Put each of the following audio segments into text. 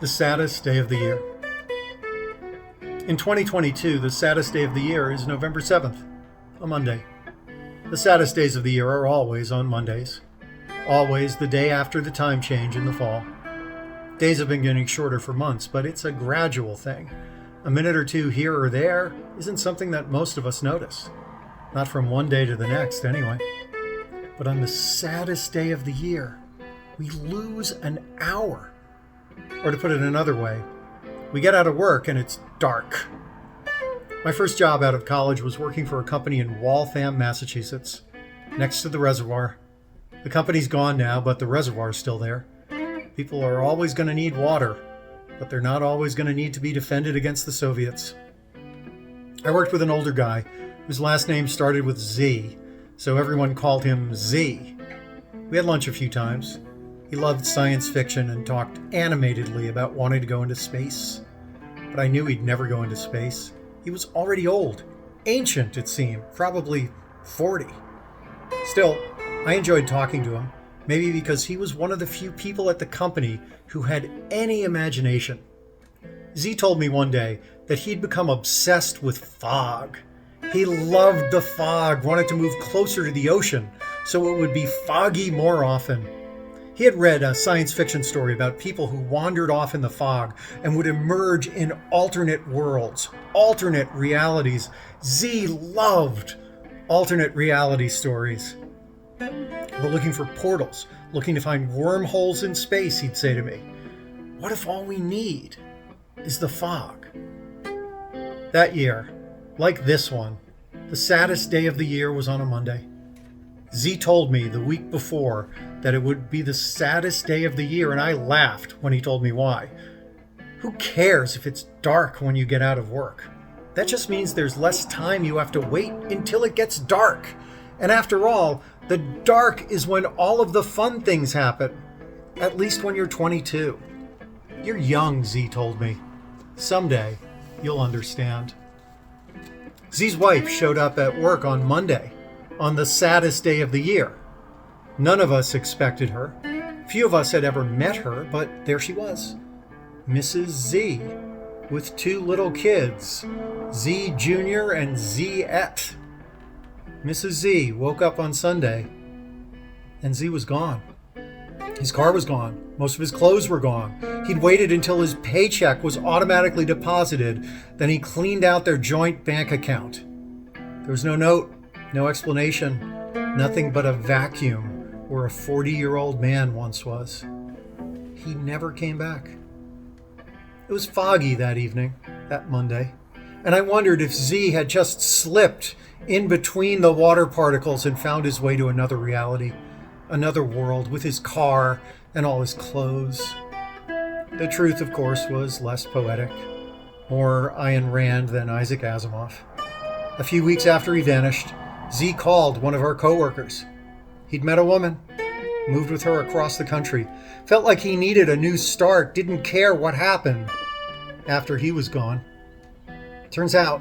The saddest day of the year. In 2022, the saddest day of the year is November 7th, a Monday. The saddest days of the year are always on Mondays. Always the day after the time change in the fall. Days have been getting shorter for months, but it's a gradual thing. A minute or two here or there isn't something that most of us notice. Not from one day to the next, anyway. But on the saddest day of the year, we lose an hour. Or to put it another way, we get out of work and it's dark. My first job out of college was working for a company in Waltham, Massachusetts, next to the reservoir. The company's gone now, but the reservoir's still there. People are always going to need water, but they're not always going to need to be defended against the Soviets. I worked with an older guy whose last name started with Z, so everyone called him Z. We had lunch a few times. He loved science fiction and talked animatedly about wanting to go into space. But I knew he'd never go into space. He was already old, ancient it seemed, probably 40. Still, I enjoyed talking to him, maybe because he was one of the few people at the company who had any imagination. Z told me one day that he'd become obsessed with fog. He loved the fog, wanted to move closer to the ocean so it would be foggy more often. He had read a science fiction story about people who wandered off in the fog and would emerge in alternate worlds, alternate realities. Z loved alternate reality stories. We're looking for portals, looking to find wormholes in space, he'd say to me. What if all we need is the fog? That year, like this one, the saddest day of the year was on a Monday. Z told me the week before that it would be the saddest day of the year, and I laughed when he told me why. Who cares if it's dark when you get out of work? That just means there's less time you have to wait until it gets dark. And after all, the dark is when all of the fun things happen. At least when you're 22. You're young, Z told me. Someday, you'll understand. Z's wife showed up at work on Monday, on the saddest day of the year. None of us expected her. Few of us had ever met her, but there she was. Mrs. Z, with two little kids, Z Jr. and Z-et. Mrs. Z woke up on Sunday, and Z was gone. His car was gone. Most of his clothes were gone. He'd waited until his paycheck was automatically deposited. Then he cleaned out their joint bank account. There was no note, no explanation, nothing but a vacuum where a 40-year-old man once was. He never came back. It was foggy that evening, that Monday, and I wondered if Z had just slipped in between the water particles and found his way to another reality, another world with his car and all his clothes. The truth, of course, was less poetic, more Ayn Rand than Isaac Asimov. A few weeks after he vanished, Z called one of our coworkers. He'd met a woman, moved with her across the country, felt like he needed a new start, didn't care what happened after he was gone. Turns out,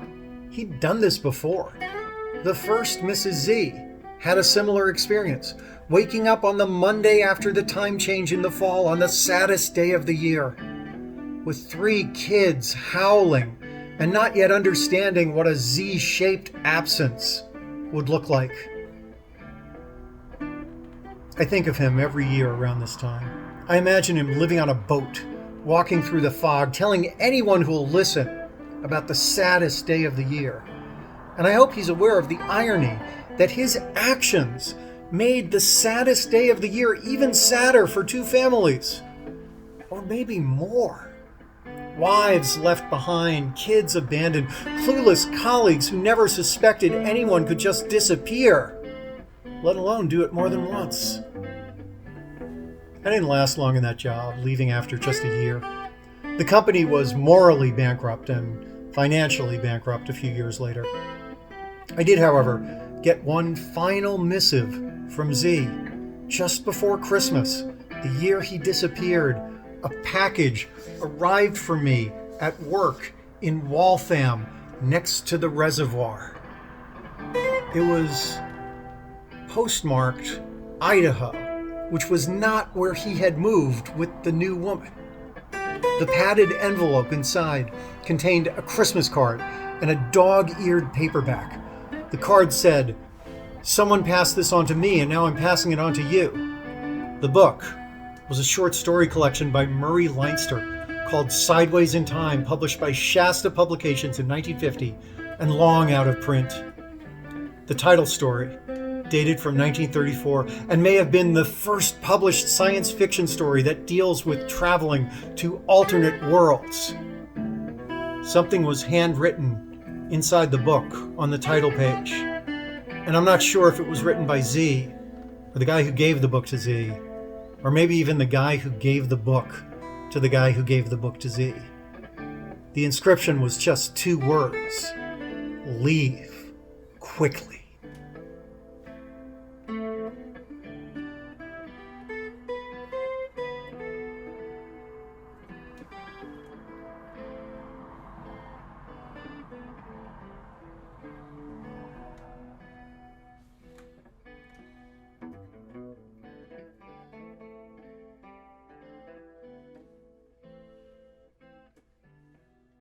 he'd done this before. The first Mrs. Z had a similar experience, waking up on the Monday after the time change in the fall on the saddest day of the year, with 3 kids howling and not yet understanding what a Z-shaped absence would look like. I think of him every year around this time. I imagine him living on a boat, walking through the fog, telling anyone who will listen about the saddest day of the year. And I hope he's aware of the irony that his actions made the saddest day of the year even sadder for 2 families. Or maybe more. Wives left behind, kids abandoned, clueless colleagues who never suspected anyone could just disappear, let alone do it more than once. I didn't last long in that job, leaving after just a year. The company was morally bankrupt and financially bankrupt a few years later. I did, however, get one final missive from Z. Just before Christmas, the year he disappeared, a package arrived for me at work in Waltham, next to the reservoir. It was postmarked Idaho, which was not where he had moved with the new woman. The padded envelope inside contained a Christmas card and a dog-eared paperback. The card said, "Someone passed this on to me, and now I'm passing it on to you." The book was a short story collection by Murray Leinster called Sideways in Time, published by Shasta Publications in 1950 and long out of print. The title story, dated from 1934, and may have been the first published science fiction story that deals with traveling to alternate worlds. Something was handwritten inside the book on the title page, and I'm not sure if it was written by Z, or the guy who gave the book to Z, or maybe even the guy who gave the book to the guy who gave the book to Z. The inscription was just 2 words: "Leave quickly."